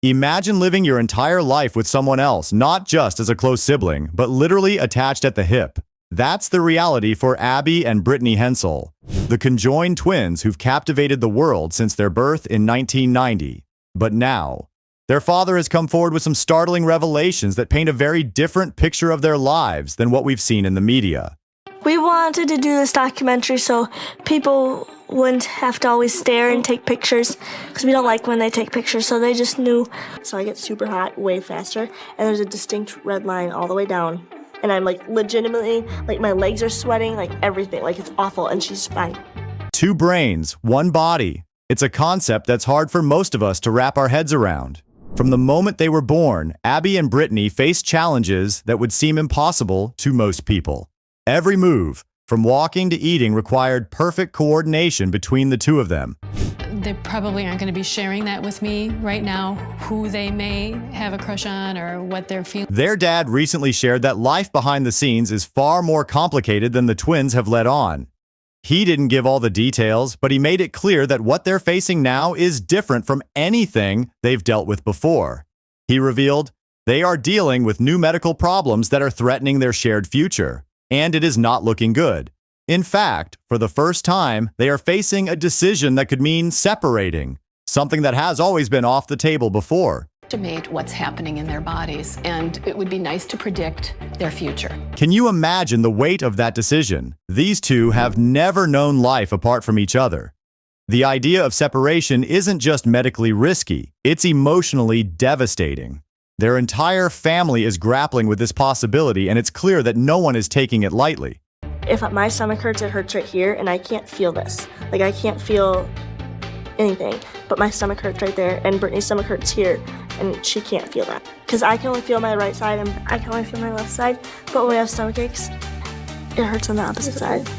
Imagine living your entire life with someone else, not just as a close sibling, but literally attached at the hip. That's the reality for Abby and Brittany Hensel, the conjoined twins who've captivated the world since their birth in 1990. But now, their father has come forward with some startling revelations that paint a very different picture of their lives than what we've seen in the media. We wanted to do this documentary so people wouldn't have to always stare and take pictures, because we don't like when they take pictures, so they just knew. So I get super hot way faster, and there's a distinct red line all the way down. And I'm like legitimately, like my legs are sweating, like everything, like it's awful, and she's fine. Two brains, one body. It's a concept that's hard for most of us to wrap our heads around. From the moment they were born, Abby and Brittany faced challenges that would seem impossible to most people. Every move, from walking to eating, required perfect coordination between the two of them. They probably aren't going to be sharing that with me right now, who they may have a crush on or what they're feeling. Their dad recently shared that life behind the scenes is far more complicated than the twins have let on. He didn't give all the details, but he made it clear that what they're facing now is different from anything they've dealt with before. He revealed they are dealing with new medical problems that are threatening their shared future. And it is not looking good. In fact, for the first time, they are facing a decision that could mean separating, something that has always been off the table before. Estimate what's happening in their bodies, and it would be nice to predict their future. Can you imagine the weight of that decision? These two have never known life apart from each other. The idea of separation isn't just medically risky, it's emotionally devastating. Their entire family is grappling with this possibility, and it's clear that no one is taking it lightly. If my stomach hurts, it hurts right here, and I can't feel this. Like, I can't feel anything, but my stomach hurts right there, and Brittany's stomach hurts here, and she can't feel that. Because I can only feel my right side, and I can only feel my left side, but when we have stomach aches, it hurts on the opposite side.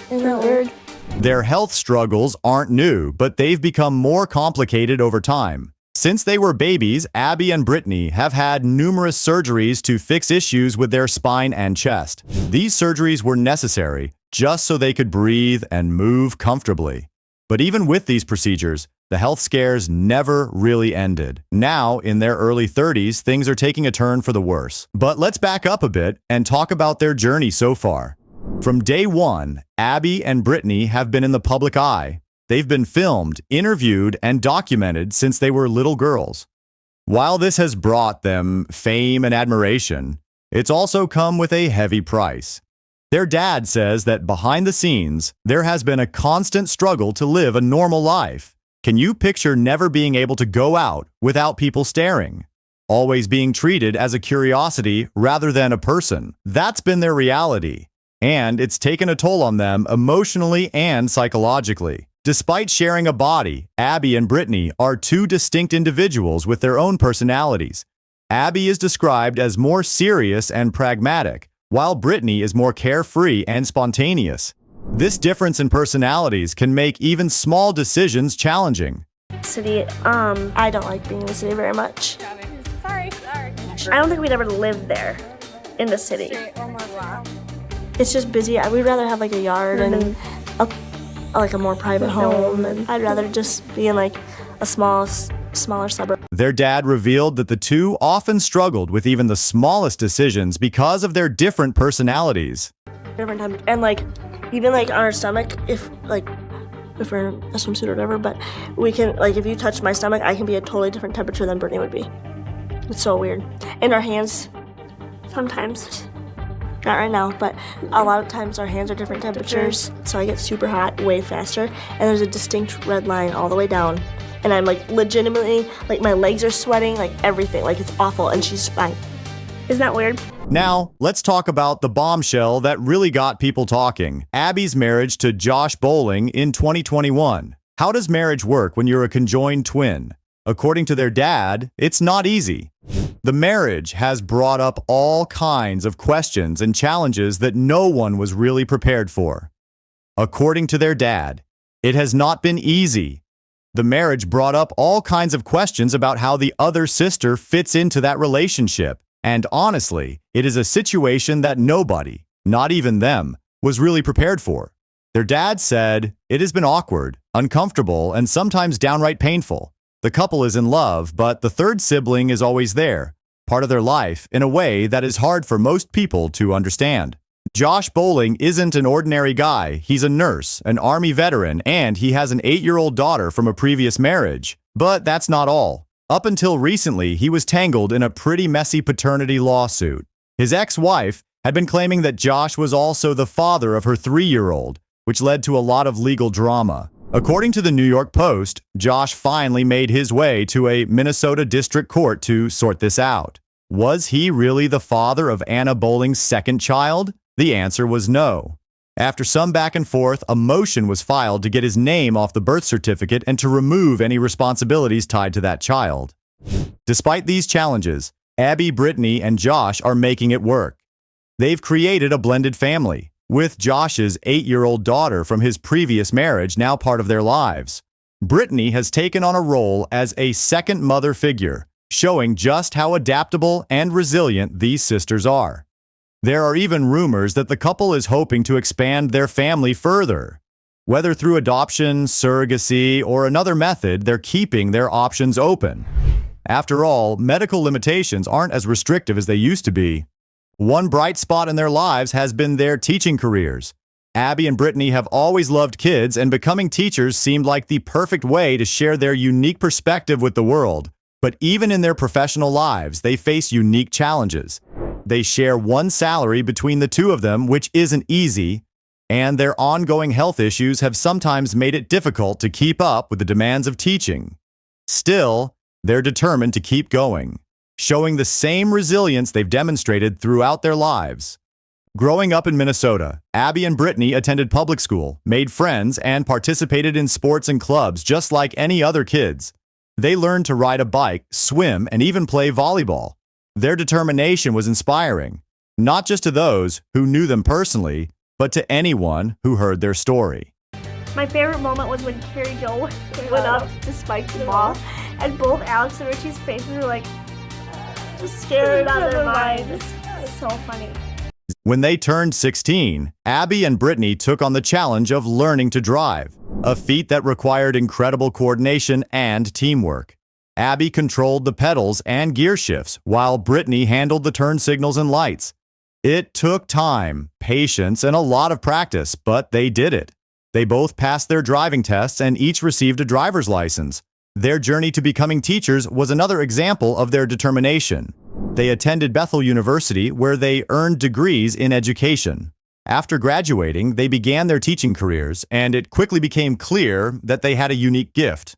Isn't that weird? Their health struggles aren't new, but they've become more complicated over time. Since they were babies, Abby and Brittany have had numerous surgeries to fix issues with their spine and chest. These surgeries were necessary just so they could breathe and move comfortably. But even with these procedures, the health scares never really ended. Now, in their early 30s, things are taking a turn for the worse. But let's back up a bit and talk about their journey so far. From day one, Abby and Brittany have been in the public eye. They've been filmed, interviewed, and documented since they were little girls. While this has brought them fame and admiration, it's also come with a heavy price. Their dad says that behind the scenes, there has been a constant struggle to live a normal life. Can you picture never being able to go out without people staring? Always being treated as a curiosity rather than a person. That's been their reality, and it's taken a toll on them emotionally and psychologically. Despite sharing a body, Abby and Brittany are two distinct individuals with their own personalities. Abby is described as more serious and pragmatic, while Brittany is more carefree and spontaneous. This difference in personalities can make even small decisions challenging. City, I don't like being in the city very much. Sorry. I don't think we'd ever live there, in the city. It's just busy. We'd rather have like a yard and a more private home, and I'd rather just be in like a smaller suburb. Their dad revealed that the two often struggled with even the smallest decisions because of their different personalities. Different times, and like even like on our stomach, if we're in a swimsuit or whatever, but we can, like, if you touch my stomach, I can be a totally different temperature than Brittany would be. It's so weird. And our hands, sometimes. Not right now, but a lot of times our hands are different temperatures, so I get super hot way faster, and there's a distinct red line all the way down. And I'm like legitimately, like my legs are sweating, like everything, like it's awful, and she's fine. Isn't that weird? Now, let's talk about the bombshell that really got people talking. Abby's marriage to Josh Bowling in 2021. How does marriage work when you're a conjoined twin? According to their dad, it's not easy. The marriage has brought up all kinds of questions and challenges that no one was really prepared for. According to their dad, it has not been easy. The marriage brought up all kinds of questions about how the other sister fits into that relationship. And honestly, it is a situation that nobody, not even them, was really prepared for. Their dad said, "It has been awkward, uncomfortable, and sometimes downright painful. The couple is in love, but the third sibling is always there, part of their life, in a way that is hard for most people to understand. Josh Bowling isn't an ordinary guy. He's a nurse, an Army veteran, and he has an 8-year-old daughter from a previous marriage. But that's not all. Up until recently, he was tangled in a pretty messy paternity lawsuit. His ex-wife had been claiming that Josh was also the father of her 3-year-old, which led to a lot of legal drama. According to the New York Post, Josh finally made his way to a Minnesota district court to sort this out. Was he really the father of Anna Bowling's second child? The answer was no. After some back and forth, a motion was filed to get his name off the birth certificate and to remove any responsibilities tied to that child. Despite these challenges, Abby, Brittany, and Josh are making it work. They've created a blended family, with Josh's 8-year-old daughter from his previous marriage now part of their lives. Brittany has taken on a role as a second mother figure, showing just how adaptable and resilient these sisters are. There are even rumors that the couple is hoping to expand their family further. Whether through adoption, surrogacy, or another method, they're keeping their options open. After all, medical limitations aren't as restrictive as they used to be. One bright spot in their lives has been their teaching careers. Abby and Brittany have always loved kids, and becoming teachers seemed like the perfect way to share their unique perspective with the world. But even in their professional lives, they face unique challenges. They share one salary between the two of them, which isn't easy, and their ongoing health issues have sometimes made it difficult to keep up with the demands of teaching. Still, they're determined to keep going, showing the same resilience they've demonstrated throughout their lives. Growing up in Minnesota, Abby and Brittany attended public school, made friends, and participated in sports and clubs just like any other kids. They learned to ride a bike, swim, and even play volleyball. Their determination was inspiring, not just to those who knew them personally, but to anyone who heard their story. My favorite moment was when Carrie Jo went up to spike the ball, and both Alex and Richie's faces were like just scared out of their minds. It's so funny. When they turned 16, Abby and Brittany took on the challenge of learning to drive, a feat that required incredible coordination and teamwork. Abby controlled the pedals and gear shifts, while Brittany handled the turn signals and lights. It took time, patience, and a lot of practice, but they did it. They both passed their driving tests and each received a driver's license. Their journey to becoming teachers was another example of their determination. They attended Bethel University, where they earned degrees in education. After graduating, they began their teaching careers, and it quickly became clear that they had a unique gift.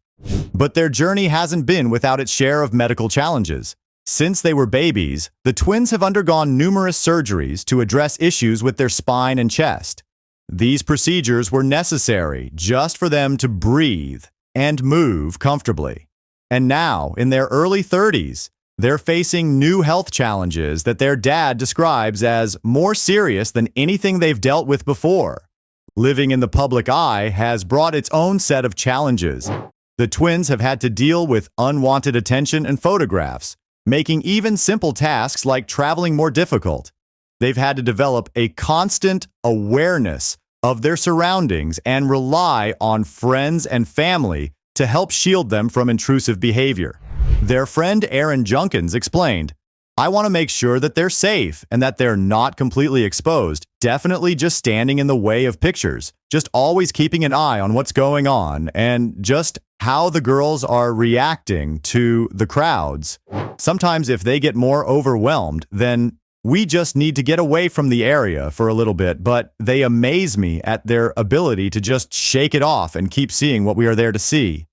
But their journey hasn't been without its share of medical challenges. Since they were babies, the twins have undergone numerous surgeries to address issues with their spine and chest. These procedures were necessary just for them to breathe and move comfortably. And now, in their early 30s, they're facing new health challenges that their dad describes as more serious than anything they've dealt with before. Living in the public eye has brought its own set of challenges. The twins have had to deal with unwanted attention and photographs, making even simple tasks like traveling more difficult. They've had to develop a constant awareness of their surroundings and rely on friends and family to help shield them from intrusive behavior. Their friend Aaron Junkins explained, "I want to make sure that they're safe and that they're not completely exposed, definitely just standing in the way of pictures, just always keeping an eye on what's going on and just how the girls are reacting to the crowds. Sometimes if they get more overwhelmed, then we just need to get away from the area for a little bit, but they amaze me at their ability to just shake it off and keep seeing what we are there to see."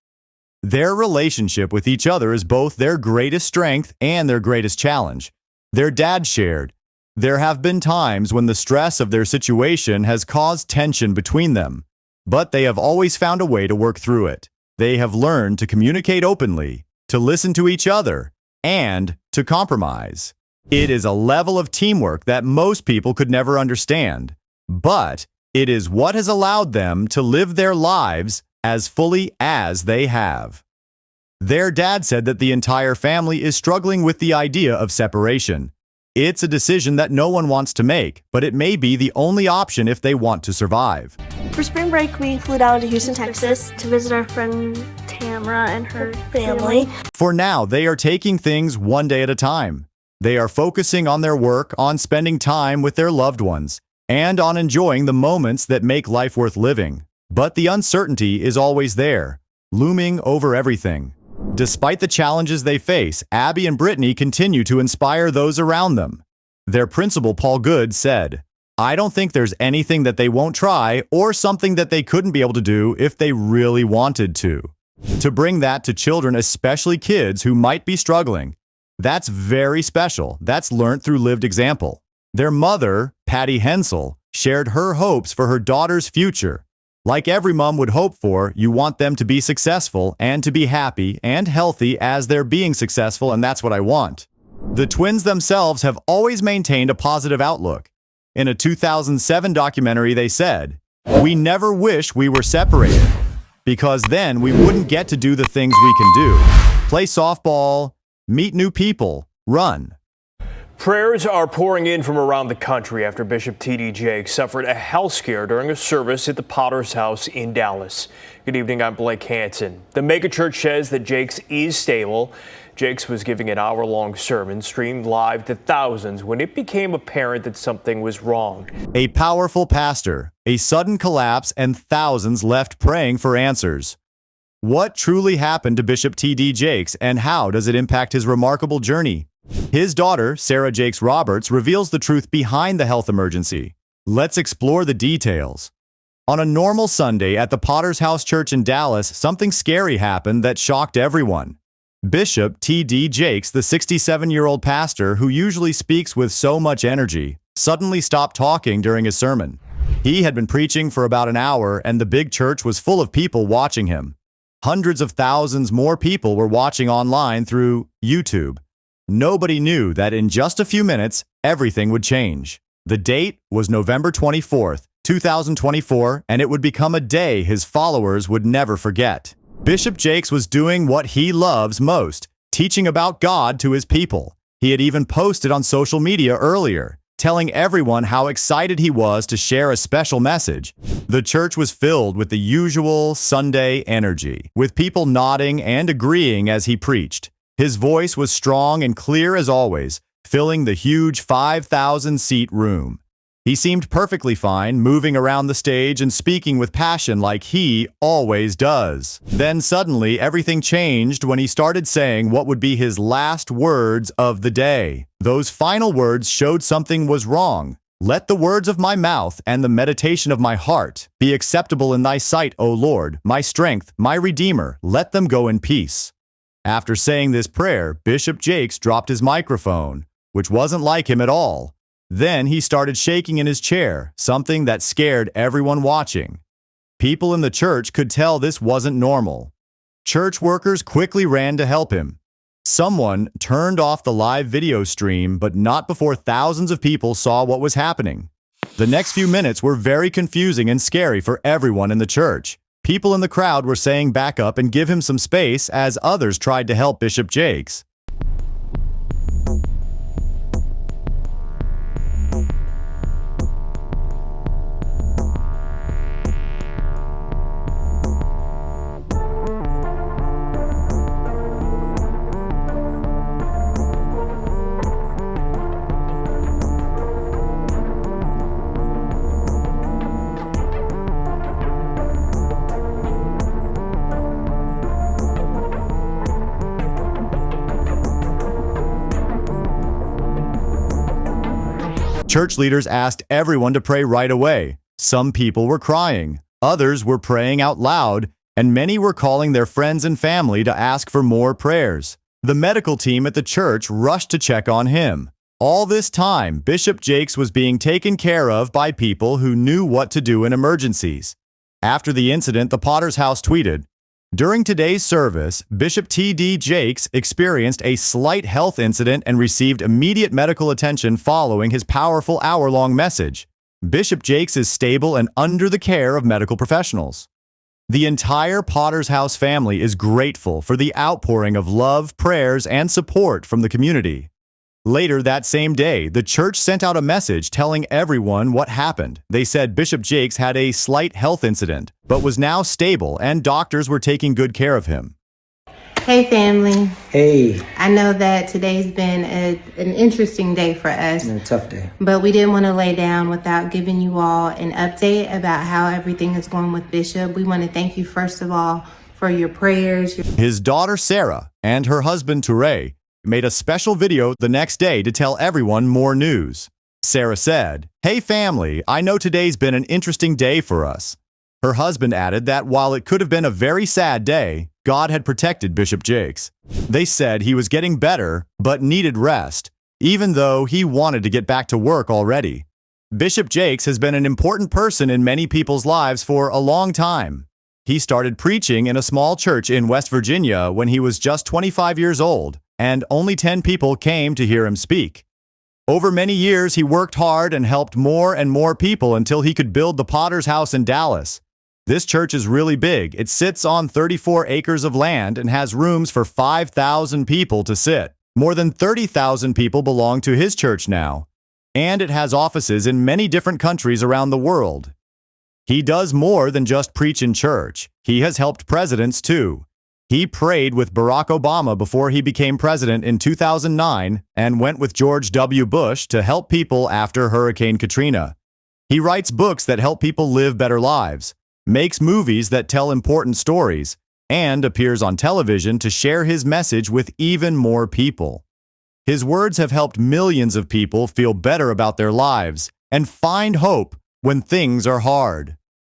Their relationship with each other is both their greatest strength and their greatest challenge. Their dad shared, "There have been times when the stress of their situation has caused tension between them, but they have always found a way to work through it. They have learned to communicate openly, to listen to each other, and to compromise. It is a level of teamwork that most people could never understand, but it is what has allowed them to live their lives as fully as they have." Their dad said that the entire family is struggling with the idea of separation. It's a decision that no one wants to make, but it may be the only option if they want to survive. For spring break, we flew down to Houston, Texas to visit our friend Tamara and her family. For now, they are taking things one day at a time. They are focusing on their work, on spending time with their loved ones, and on enjoying the moments that make life worth living. But the uncertainty is always there, looming over everything. Despite the challenges they face, Abby and Brittany continue to inspire those around them. Their principal, Paul Good, said, "I don't think there's anything that they won't try or something that they couldn't be able to do if they really wanted to." To bring that to children, especially kids who might be struggling, that's very special. That's learned through lived example. Their mother, Patty Hensel, shared her hopes for her daughter's future. Like every mom would hope for, you want them to be successful and to be happy and healthy as they're being successful, and that's what I want. The twins themselves have always maintained a positive outlook. In a 2007 documentary, they said, "We never wish we were separated, because then we wouldn't get to do the things we can do. Play softball, meet new people, run." Prayers are pouring in from around the country after Bishop T.D. Jakes suffered a health scare during a service at the Potter's House in Dallas. Good evening, I'm Blake Hansen. The megachurch says that Jakes is stable. Jakes was giving an hour-long sermon streamed live to thousands when it became apparent that something was wrong. A powerful pastor, a sudden collapse, and thousands left praying for answers. What truly happened to Bishop T.D. Jakes, and how does it impact his remarkable journey? His daughter, Sarah Jakes Roberts, reveals the truth behind the health emergency. Let's explore the details. On a normal Sunday at the Potter's House Church in Dallas, something scary happened that shocked everyone. Bishop T.D. Jakes, the 67-year-old pastor who usually speaks with so much energy, suddenly stopped talking during his sermon. He had been preaching for about an hour, and the big church was full of people watching him. Hundreds of thousands more people were watching online through YouTube. Nobody knew that in just a few minutes, everything would change. The date was November 24th, 2024, and it would become a day his followers would never forget. Bishop Jakes was doing what he loves most, teaching about God to his people. He had even posted on social media earlier, telling everyone how excited he was to share a special message. The church was filled with the usual Sunday energy, with people nodding and agreeing as he preached. His voice was strong and clear as always, filling the huge 5,000-seat room. He seemed perfectly fine, moving around the stage and speaking with passion like he always does. Then suddenly, everything changed when he started saying what would be his last words of the day. Those final words showed something was wrong. "Let the words of my mouth and the meditation of my heart be acceptable in thy sight, O Lord, my strength, my Redeemer. Let them go in peace." After saying this prayer, Bishop Jakes dropped his microphone, which wasn't like him at all. Then he started shaking in his chair, something that scared everyone watching. People in the church could tell this wasn't normal. Church workers quickly ran to help him. Someone turned off the live video stream, but not before thousands of people saw what was happening. The next few minutes were very confusing and scary for everyone in the church. People in the crowd were saying back up and give him some space as others tried to help Bishop Jakes. Church leaders asked everyone to pray right away. Some people were crying, others were praying out loud, and many were calling their friends and family to ask for more prayers. The medical team at the church rushed to check on him. All this time, Bishop Jakes was being taken care of by people who knew what to do in emergencies. After the incident, the Potter's House tweeted, "During today's service, Bishop T.D. Jakes experienced a slight health incident and received immediate medical attention following his powerful hour-long message. Bishop Jakes is stable and under the care of medical professionals." The entire Potter's House family is grateful for the outpouring of love, prayers, and support from the community. Later that same day, the church sent out a message telling everyone what happened. They said Bishop Jakes had a slight health incident, but was now stable and doctors were taking good care of him. Hey family. Hey. I know that today's been an interesting day for us. A tough day. But we didn't want to lay down without giving you all an update about how everything is going with Bishop. We want to thank you first of all for your prayers. His daughter Sarah and her husband Touré made a special video the next day to tell everyone more news. Sarah said, "Hey family, I know today's been an interesting day for us." Her husband added that while it could have been a very sad day, God had protected Bishop Jakes. They said he was getting better, but needed rest, even though he wanted to get back to work already. Bishop Jakes has been an important person in many people's lives for a long time. He started preaching in a small church in West Virginia when he was just 25 years old, and only 10 people came to hear him speak. Over many years, he worked hard and helped more and more people until he could build the Potter's House in Dallas. This church is really big. It sits on 34 acres of land and has rooms for 5,000 people to sit. More than 30,000 people belong to his church now, and it has offices in many different countries around the world. He does more than just preach in church. He has helped presidents too. He prayed with Barack Obama before he became president in 2009 and went with George W. Bush to help people after Hurricane Katrina. He writes books that help people live better lives, makes movies that tell important stories, and appears on television to share his message with even more people. His words have helped millions of people feel better about their lives and find hope when things are hard.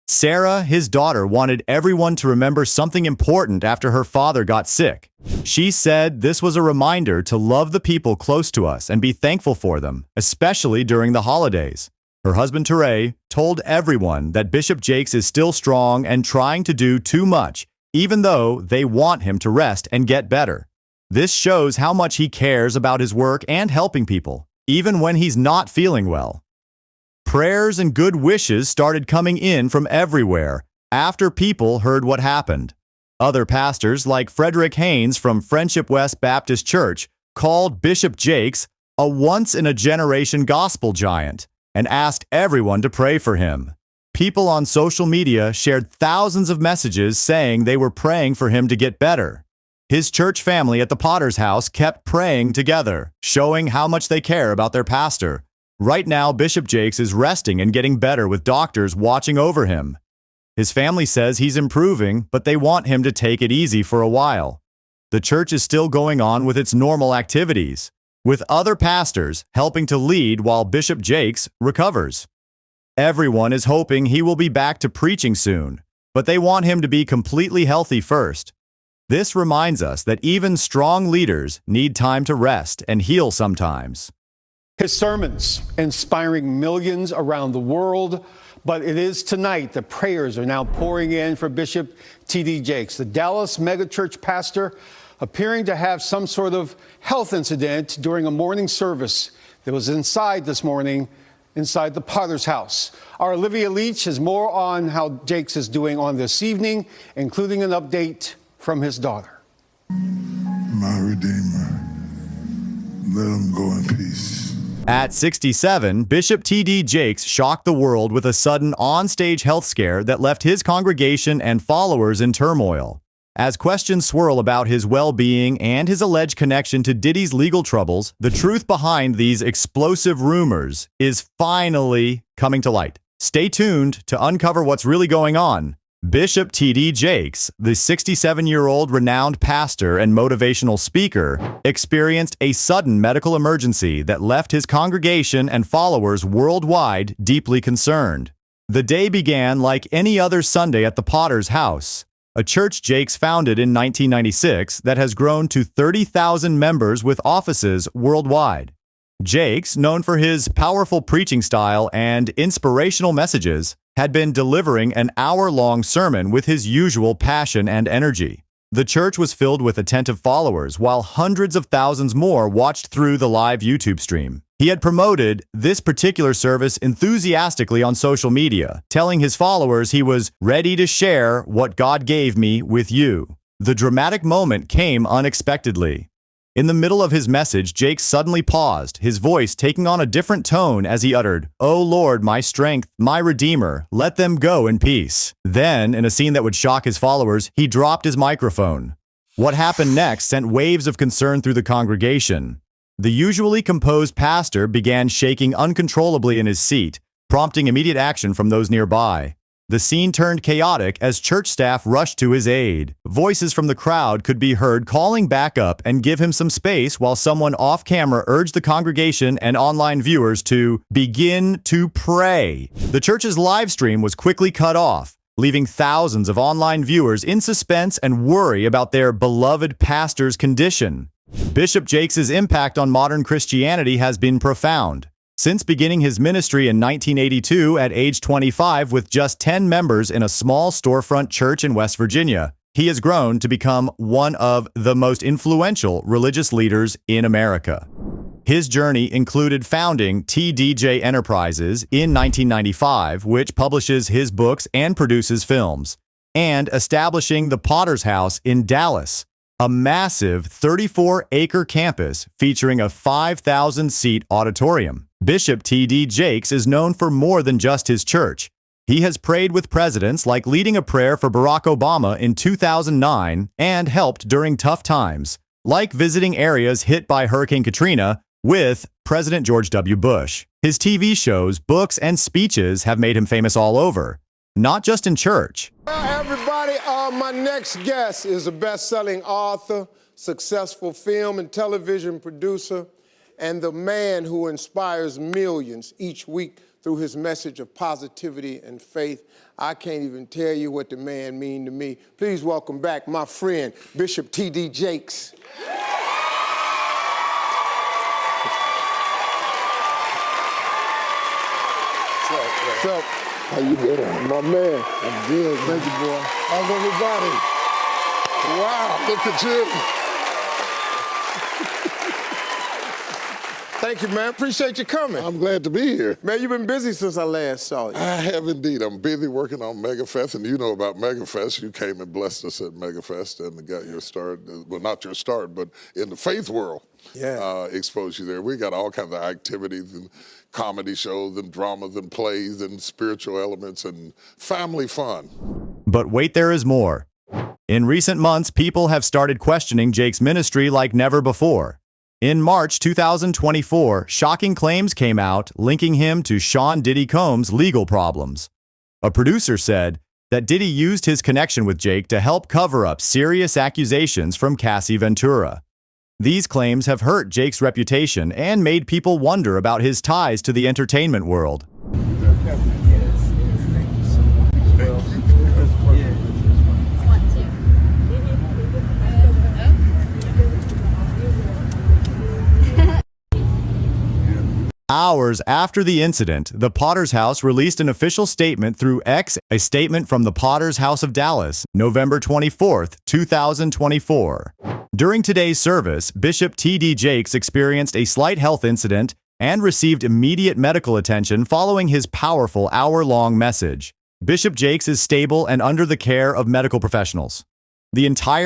Sarah, his daughter, wanted everyone to remember something important after her father got sick. She said this was a reminder to love the people close to us and be thankful for them, especially during the holidays. Her husband Touré told everyone that Bishop Jakes is still strong and trying to do too much, even though they want him to rest and get better. This shows how much he cares about his work and helping people, even when he's not feeling well. Prayers and good wishes started coming in from everywhere after people heard what happened. Other pastors, like Frederick Haynes from Friendship West Baptist Church, called Bishop Jakes a once-in-a-generation gospel giant and asked everyone to pray for him. People on social media shared thousands of messages saying they were praying for him to get better. His church family at the Potter's House kept praying together, showing how much they care about their pastor. Right now, Bishop Jakes is resting and getting better with doctors watching over him. His family says he's improving, but they want him to take it easy for a while. The church is still going on with its normal activities, with other pastors helping to lead while Bishop Jakes recovers. Everyone is hoping he will be back to preaching soon, but they want him to be completely healthy first. This reminds us that even strong leaders need time to rest and heal sometimes. His sermons inspiring millions around the world, but it is tonight that prayers are now pouring in for Bishop T.D. Jakes, the Dallas megachurch pastor, appearing to have some sort of health incident during a morning service that was inside this morning, inside the Potter's House. Our Olivia Leach has more on how Jakes is doing on this evening, including an update from his daughter. My Redeemer, let him go in peace. At 67, Bishop T.D. Jakes shocked the world with a sudden on-stage health scare that left his congregation and followers in turmoil. As questions swirl about his well-being and his alleged connection to Diddy's legal troubles, the truth behind these explosive rumors is finally coming to light. Stay tuned to uncover what's really going on. Bishop T.D. Jakes, the 67-year-old renowned pastor and motivational speaker, experienced a sudden medical emergency that left his congregation and followers worldwide deeply concerned. The day began like any other Sunday at the Potter's House, a church Jakes founded in 1996 that has grown to 30,000 members with offices worldwide. Jakes, known for his powerful preaching style and inspirational messages, had been delivering an hour-long sermon with his usual passion and energy. The church was filled with attentive followers, while hundreds of thousands more watched through the live YouTube stream. He had promoted this particular service enthusiastically on social media, telling his followers he was ready to share what God gave me with you. The dramatic moment came unexpectedly. In the middle of his message, Jakes suddenly paused, his voice taking on a different tone as he uttered, "O Lord, my strength, my Redeemer, let them go in peace." Then, in a scene that would shock his followers, he dropped his microphone. What happened next sent waves of concern through the congregation. The usually composed pastor began shaking uncontrollably in his seat, prompting immediate action from those nearby. The scene turned chaotic as church staff rushed to his aid. Voices from the crowd could be heard calling back up and give him some space while someone off camera urged the congregation and online viewers to begin to pray. The church's live stream was quickly cut off, leaving thousands of online viewers in suspense and worry about their beloved pastor's condition. Bishop Jakes' impact on modern Christianity has been profound. Since beginning his ministry in 1982 at age 25 with just 10 members in a small storefront church in West Virginia, he has grown to become one of the most influential religious leaders in America. His journey included founding TDJ Enterprises in 1995, which publishes his books and produces films, and establishing the Potter's House in Dallas, a massive 34-acre campus featuring a 5,000-seat auditorium. Bishop T.D. Jakes is known for more than just his church. He has prayed with presidents, like leading a prayer for Barack Obama in 2009, and helped during tough times, like visiting areas hit by Hurricane Katrina with President George W. Bush. His TV shows, books, and speeches have made him famous all over, not just in church. Everybody, my next guest is a best-selling author, successful film and television producer, and the man who inspires millions each week through his message of positivity and faith. I can't even tell you what the man means to me. Please welcome back my friend, Bishop T.D. Jakes. What's up? How you doing? My man. I'm good. Thank you, boy. How's everybody? Wow, look at you. Thank you, man. Appreciate you coming. I'm glad to be here. Man, you've been busy since I last saw you. I have indeed. I'm busy working on MegaFest, and you know about MegaFest. You came and blessed us at MegaFest and got your start, well, not your start, but in the faith world. Yeah. Exposed you there. We got all kinds of activities and comedy shows and dramas and plays and spiritual elements and family fun. But wait, there is more. In recent months, people have started questioning Jake's ministry like never before. In March 2024, shocking claims came out linking him to Sean Diddy Combs' legal problems. A producer said that Diddy used his connection with Jake to help cover up serious accusations from Cassie Ventura. These claims have hurt Jake's reputation and made people wonder about his ties to the entertainment world. Hours after the incident, the Potter's House released an official statement through X, a statement from the Potter's House of Dallas, November 24, 2024. During today's service, Bishop T.D. Jakes experienced a slight health incident and received immediate medical attention following his powerful hour-long message. Bishop Jakes is stable and under the care of medical professionals. The entire